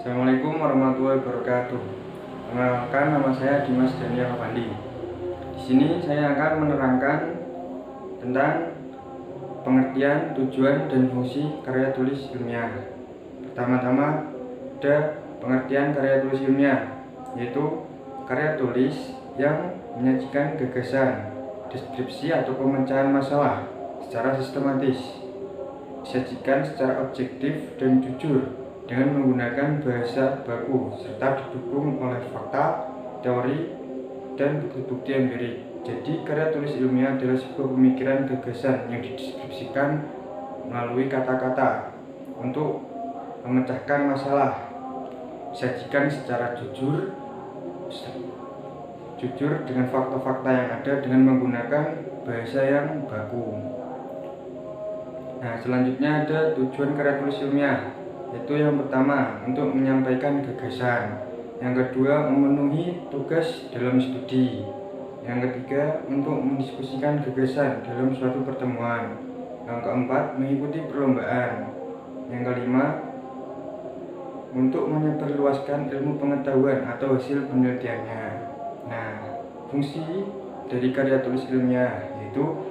Assalamualaikum warahmatullahi wabarakatuh. Perkenalkan, nama saya Dimas Daniel Avandi. Di sini saya akan menerangkan tentang pengertian, tujuan, dan fungsi karya tulis ilmiah. Pertama-tama ada pengertian karya tulis ilmiah, yaitu karya tulis yang menyajikan gagasan, deskripsi atau pemecahan masalah secara sistematis, disajikan secara objektif dan jujur dengan menggunakan bahasa baku serta didukung oleh fakta, teori, dan bukti-bukti empirik. Jadi, karya tulis ilmiah adalah sebuah pemikiran gagasan yang dideskripsikan melalui kata-kata untuk memecahkan masalah, disajikan secara jujur dengan fakta-fakta yang ada dengan menggunakan bahasa yang baku. Nah, selanjutnya ada tujuan karya tulis ilmiah, yaitu yang pertama untuk menyampaikan gagasan, yang kedua memenuhi tugas dalam studi, yang ketiga untuk mendiskusikan gagasan dalam suatu pertemuan, yang keempat mengikuti perlombaan, yang kelima untuk menyebarluaskan ilmu pengetahuan atau hasil penelitiannya. Nah, fungsi dari karya tulis ilmiah yaitu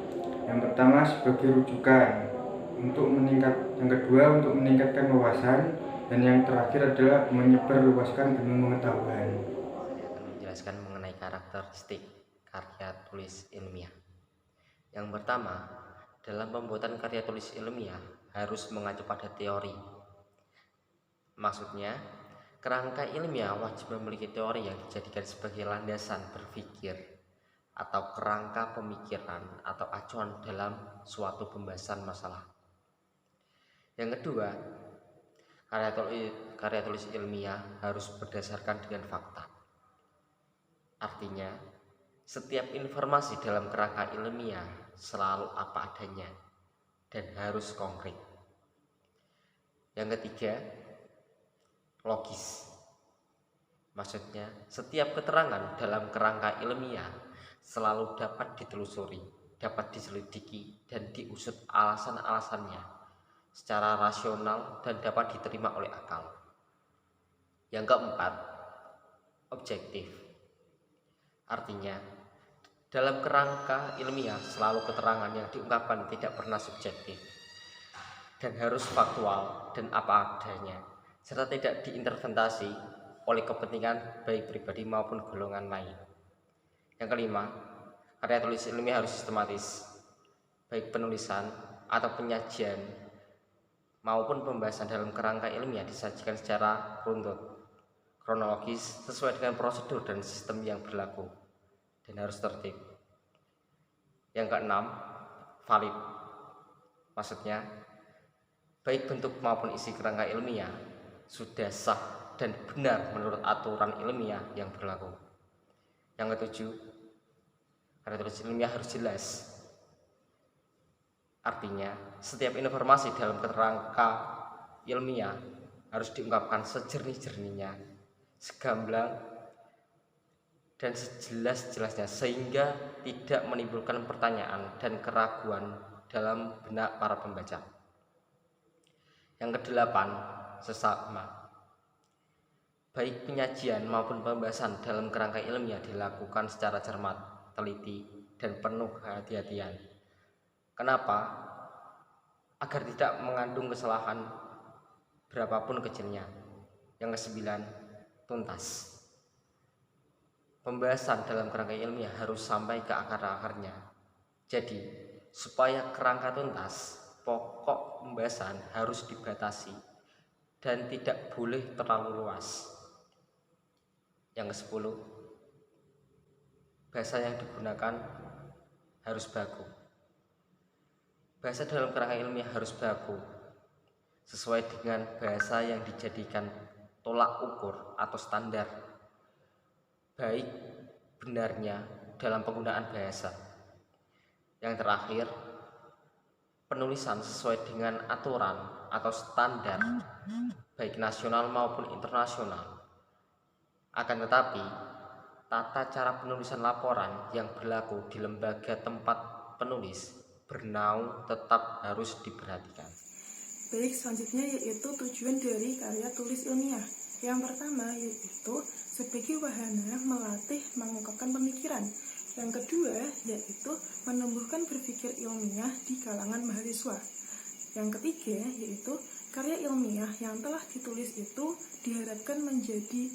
yang pertama sebagai rujukan, yang kedua untuk meningkatkan wawasan, dan yang terakhir adalah menyebarluaskan ilmu pengetahuan. Saya akan menjelaskan mengenai karakteristik karya tulis ilmiah. Yang pertama, dalam pembuatan karya tulis ilmiah harus mengacu pada teori. Maksudnya, kerangka ilmiah wajib memiliki teori yang dijadikan sebagai landasan berpikir atau kerangka pemikiran atau acuan dalam suatu pembahasan masalah. Yang kedua, karya tulis ilmiah harus berdasarkan dengan fakta. Artinya, setiap informasi dalam kerangka ilmiah selalu apa adanya dan harus konkret. Yang ketiga, logis. Maksudnya, setiap keterangan dalam kerangka ilmiah selalu dapat ditelusuri, dapat diselidiki, dan diusut alasan-alasannya secara rasional dan dapat diterima oleh akal. Yang keempat, objektif. Artinya, dalam kerangka ilmiah selalu keterangan yang diungkapkan tidak pernah subjektif dan harus faktual dan apa adanya, serta tidak diinterventasi oleh kepentingan baik pribadi maupun golongan lain. Yang kelima, karya tulis ilmiah harus sistematis, baik penulisan atau penyajian maupun pembahasan dalam kerangka ilmiah disajikan secara runtut, kronologis, sesuai dengan prosedur dan sistem yang berlaku, dan harus tertib. Yang keenam, valid. Maksudnya, baik bentuk maupun isi kerangka ilmiah sudah sah dan benar menurut aturan ilmiah yang berlaku. Yang ketujuh, karya tulis ilmiah harus jelas. Artinya, setiap informasi dalam kerangka ilmiah harus diungkapkan sejernih-jernihnya, segamblang dan sejelas-jelasnya, sehingga tidak menimbulkan pertanyaan dan keraguan dalam benak para pembaca. Yang kedelapan, sesama. Baik penyajian maupun pembahasan dalam kerangka ilmiah dilakukan secara cermat, teliti, dan penuh kehati-hatian. Kenapa? Agar tidak mengandung kesalahan berapapun kecilnya. Yang kesembilan, tuntas. Pembahasan dalam kerangka ilmiah harus sampai ke akar-akarnya. Jadi, supaya kerangka tuntas, pokok pembahasan harus dibatasi dan tidak boleh terlalu luas. Yang kesepuluh, bahasa yang digunakan harus baku. Bahasa dalam kerangka ilmiah harus baku, sesuai dengan bahasa yang dijadikan tolak ukur atau standar baik benarnya dalam penggunaan bahasa. Yang terakhir, penulisan sesuai dengan aturan atau standar baik nasional maupun internasional. Akan tetapi, tata cara penulisan laporan yang berlaku di lembaga tempat penulis bernaung tetap harus diperhatikan. Baik, selanjutnya yaitu tujuan dari karya tulis ilmiah. Yang pertama yaitu sebagai wahana melatih mengungkapkan pemikiran. Yang kedua yaitu menumbuhkan berpikir ilmiah di kalangan mahasiswa. Yang ketiga yaitu karya ilmiah yang telah ditulis itu diharapkan menjadi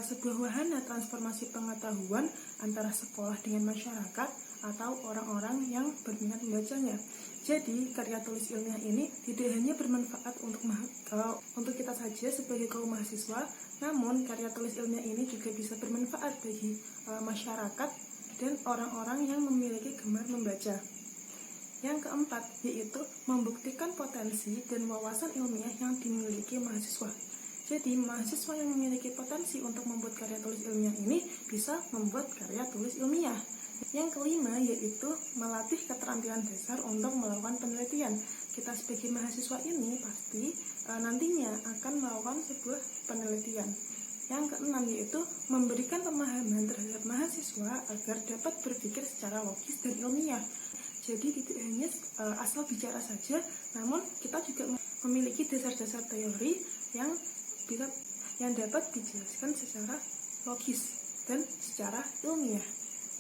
sebuah wahana transformasi pengetahuan antara sekolah dengan masyarakat atau orang-orang yang berminat membacanya. Jadi karya tulis ilmiah ini tidak hanya bermanfaat untuk kita saja sebagai kaum mahasiswa, namun karya tulis ilmiah ini juga bisa bermanfaat bagi masyarakat dan orang-orang yang memiliki gemar membaca. Yang keempat yaitu membuktikan potensi dan wawasan ilmiah yang dimiliki mahasiswa. Jadi mahasiswa yang memiliki potensi untuk membuat karya tulis ilmiah ini bisa membuat karya tulis ilmiah. Yang kelima yaitu melatih keterampilan dasar untuk melakukan penelitian. Kita sebagai mahasiswa ini pasti nantinya akan melakukan sebuah penelitian. Yang keenam yaitu memberikan pemahaman terhadap mahasiswa agar dapat berpikir secara logis dan ilmiah. Jadi tidak hanya asal bicara saja, namun kita juga memiliki dasar-dasar teori yang dapat dijelaskan secara logis dan secara ilmiah.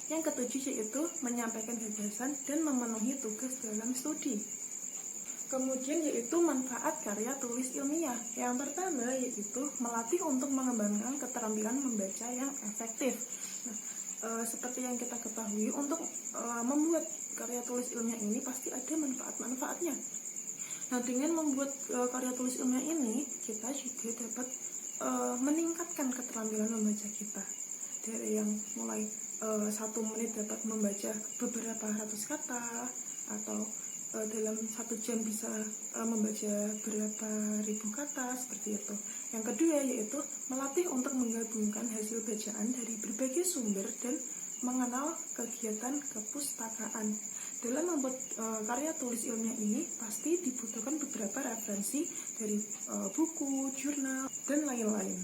Yang ketujuh yaitu menyampaikan gagasan dan memenuhi tugas dalam studi. Kemudian yaitu manfaat karya tulis ilmiah. Yang pertama yaitu melatih untuk mengembangkan keterampilan membaca yang efektif. Seperti yang kita ketahui, untuk membuat karya tulis ilmiah ini pasti ada manfaat-manfaatnya. Nah, dengan membuat karya tulis ilmiah ini, kita juga dapat meningkatkan keterampilan membaca kita. Dari yang mulai 1 menit dapat membaca beberapa ratus kata, atau dalam 1 jam bisa membaca berapa ribu kata, seperti itu. Yang kedua yaitu melatih untuk menggabungkan hasil bacaan dari berbagai sumber dan mengenal kegiatan kepustakaan. Dalam membuat karya tulis ilmiah ini pasti dibutuhkan beberapa referensi dari buku, jurnal, dan lain-lain.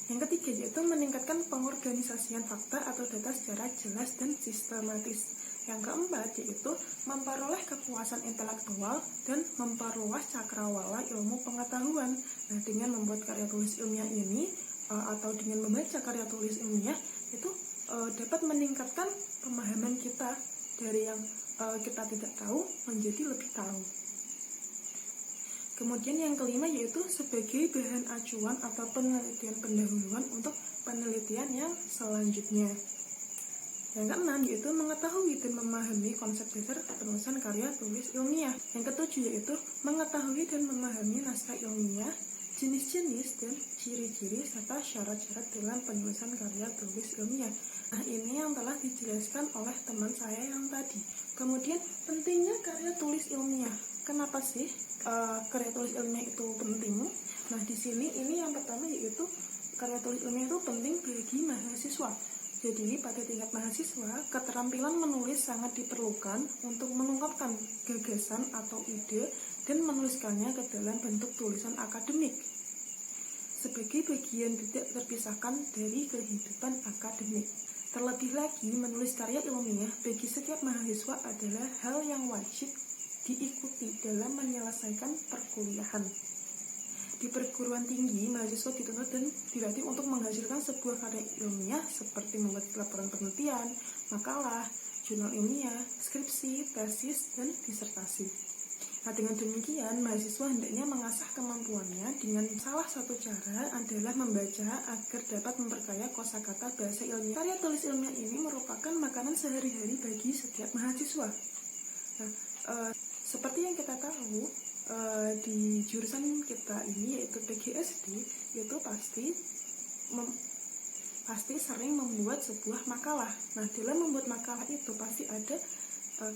Yang ketiga yaitu meningkatkan pengorganisasian fakta atau data secara jelas dan sistematis. Yang keempat yaitu memperoleh kepuasan intelektual dan memperluas cakrawala ilmu pengetahuan. Nah, dengan membuat karya tulis ilmiah ini atau dengan membaca karya tulis ilmiah itu dapat meningkatkan pemahaman kita dari yang kita tidak tahu menjadi lebih tahu. Kemudian yang kelima yaitu sebagai bahan acuan atau penelitian pendahuluan untuk penelitian yang selanjutnya. Yang keenam yaitu mengetahui dan memahami konsep dasar penulisan karya tulis ilmiah. Yang ketujuh yaitu mengetahui dan memahami naskah ilmiah, jenis-jenis dan ciri-ciri serta syarat-syarat dalam penulisan karya tulis ilmiah. Nah, ini yang telah dijelaskan oleh teman saya yang tadi. Kemudian pentingnya karya tulis ilmiah. Kenapa sih karya tulis ilmiah itu penting? Nah, di sini ini yang pertama yaitu karya tulis ilmiah itu penting bagi mahasiswa. Jadi pada tingkat mahasiswa, keterampilan menulis sangat diperlukan untuk mengungkapkan gagasan atau ide dan menuliskannya ke dalam bentuk tulisan akademik. Sebagai bagian tidak terpisahkan dari kehidupan akademik. Terlebih lagi, menulis karya ilmiah bagi setiap mahasiswa adalah hal yang wajib diikuti dalam menyelesaikan perkuliahan. Di perguruan tinggi, mahasiswa dituntut dan dilatih untuk menghasilkan sebuah karya ilmiah seperti membuat laporan penelitian, makalah, jurnal ilmiah, skripsi, tesis, dan disertasi. Nah, dengan demikian, mahasiswa hendaknya mengasah kemampuannya dengan salah satu cara adalah membaca agar dapat memperkaya kosakata bahasa ilmiah. Karya tulis ilmiah ini merupakan makanan sehari-hari bagi setiap mahasiswa. Nah, seperti yang kita tahu, di jurusan kita ini yaitu PGSD itu pasti sering membuat sebuah makalah. Nah, dalam membuat makalah itu pasti ada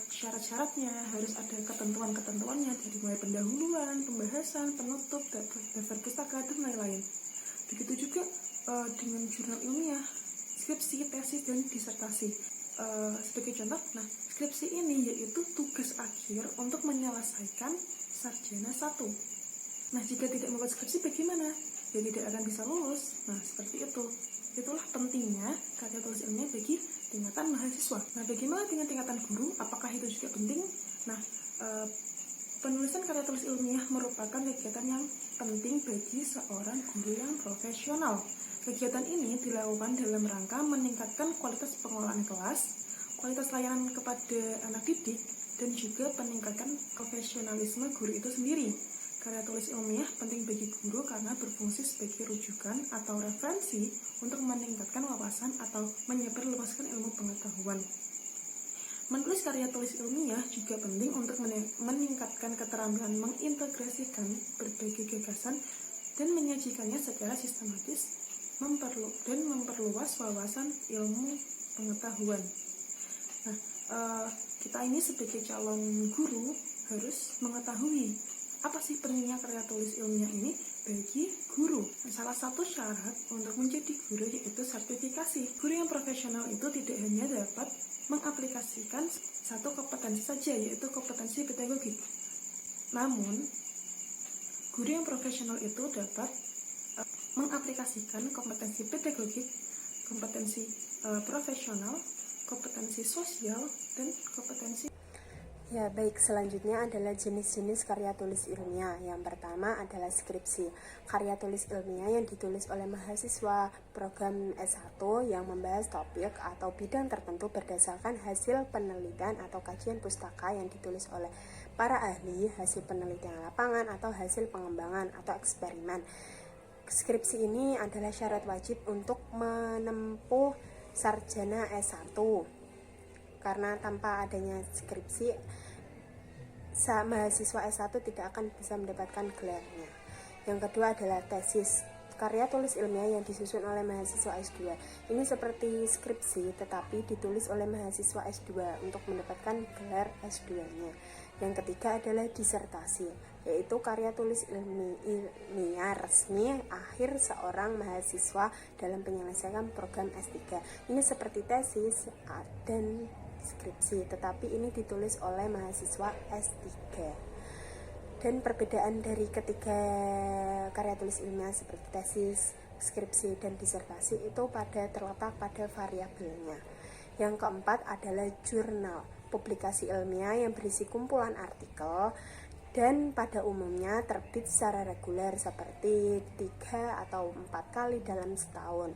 syarat-syaratnya, harus ada ketentuan-ketentuannya dari mulai pendahuluan, pembahasan, penutup, daftar pustaka dan lain-lain. Begitu juga dengan jurnal ilmiah, skripsi, tesis dan disertasi. Sebagai contoh, nah skripsi ini yaitu tugas akhir untuk menyelesaikan sarjana 1. Nah, jika tidak membuat skripsi bagaimana? Ya tidak akan bisa lulus. Nah, seperti itu. Itulah pentingnya karya tulis ilmiah bagi tingkatan mahasiswa. Nah, bagaimana dengan tingkatan guru? Apakah itu juga penting? Nah, Penulisan karya tulis ilmiah merupakan kegiatan yang penting bagi seorang guru yang profesional. Kegiatan ini dilakukan dalam rangka meningkatkan kualitas pengelolaan kelas, kualitas layanan kepada anak didik, dan juga peningkatan profesionalisme guru itu sendiri. Karya tulis ilmiah penting bagi guru karena berfungsi sebagai rujukan atau referensi untuk meningkatkan wawasan atau menyebarluaskan ilmu pengetahuan. Menulis karya tulis ilmiah juga penting untuk meningkatkan keterampilan mengintegrasikan berbagai gagasan dan menyajikannya secara sistematis dan memperluas wawasan ilmu pengetahuan. Nah, kita ini sebagai calon guru harus mengetahui apa sih pentingnya karya tulis ilmiah ini bagi guru. Salah satu syarat untuk menjadi guru yaitu sertifikasi. Guru yang profesional itu tidak hanya dapat mengaplikasikan satu kompetensi saja, yaitu kompetensi pedagogik. Namun, guru yang profesional itu dapat mengaplikasikan kompetensi pedagogik, kompetensi profesional, kompetensi sosial, dan kompetensi. Ya, baik, selanjutnya adalah jenis-jenis karya tulis ilmiah. Yang pertama adalah skripsi. Karya tulis ilmiah yang ditulis oleh mahasiswa program S1 yang membahas topik atau bidang tertentu berdasarkan hasil penelitian atau kajian pustaka yang ditulis oleh para ahli, hasil penelitian lapangan atau hasil pengembangan atau eksperimen. Skripsi ini adalah syarat wajib untuk menempuh sarjana S1. Karena tanpa adanya skripsi, mahasiswa S1 tidak akan bisa mendapatkan gelarnya. Yang kedua adalah tesis. Karya tulis ilmiah yang disusun oleh mahasiswa S2. Ini seperti skripsi tetapi ditulis oleh mahasiswa S2 untuk mendapatkan gelar S2-nya. Yang ketiga adalah disertasi, yaitu karya tulis ilmiah resmi akhir seorang mahasiswa dalam penyelesaian program S3. Ini seperti tesis dan skripsi, tetapi ini ditulis oleh mahasiswa S3. Dan perbedaan dari ketiga karya tulis ilmiah seperti tesis, skripsi, dan disertasi itu terletak pada variabelnya. Yang keempat adalah jurnal, publikasi ilmiah yang berisi kumpulan artikel dan pada umumnya terbit secara reguler seperti 3 atau 4 kali dalam setahun.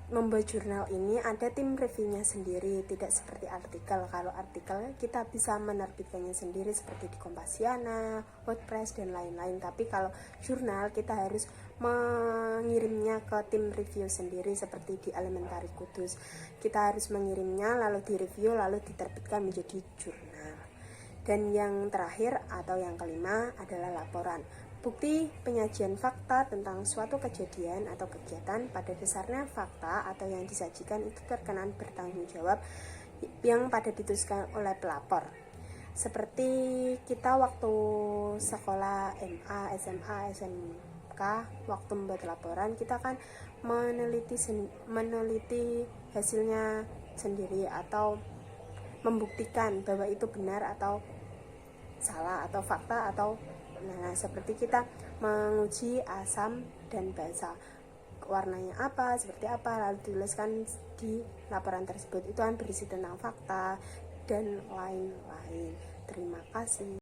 Membuat jurnal ini ada tim reviewnya sendiri, tidak seperti artikel. Kalau artikel kita bisa menerbitkannya sendiri seperti di Kompasiana, WordPress, dan lain-lain. Tapi kalau jurnal kita harus mengirimnya ke tim review sendiri seperti di Elementary Kudus. Kita harus mengirimnya lalu direview lalu diterbitkan menjadi jurnal. Dan yang terakhir atau yang kelima adalah laporan. Bukti penyajian fakta tentang suatu kejadian atau kegiatan. Pada dasarnya fakta atau yang disajikan itu terkenan bertanggung jawab yang pada dituliskan oleh pelapor. Seperti kita waktu sekolah MA, SMA, SMK, waktu membuat laporan kita kan meneliti hasilnya sendiri atau membuktikan bahwa itu benar atau salah atau fakta atau seperti kita menguji asam dan basa, warnanya apa, seperti apa, lalu dituliskan di laporan tersebut. Itu kan berisi tentang fakta dan lain-lain. Terima kasih.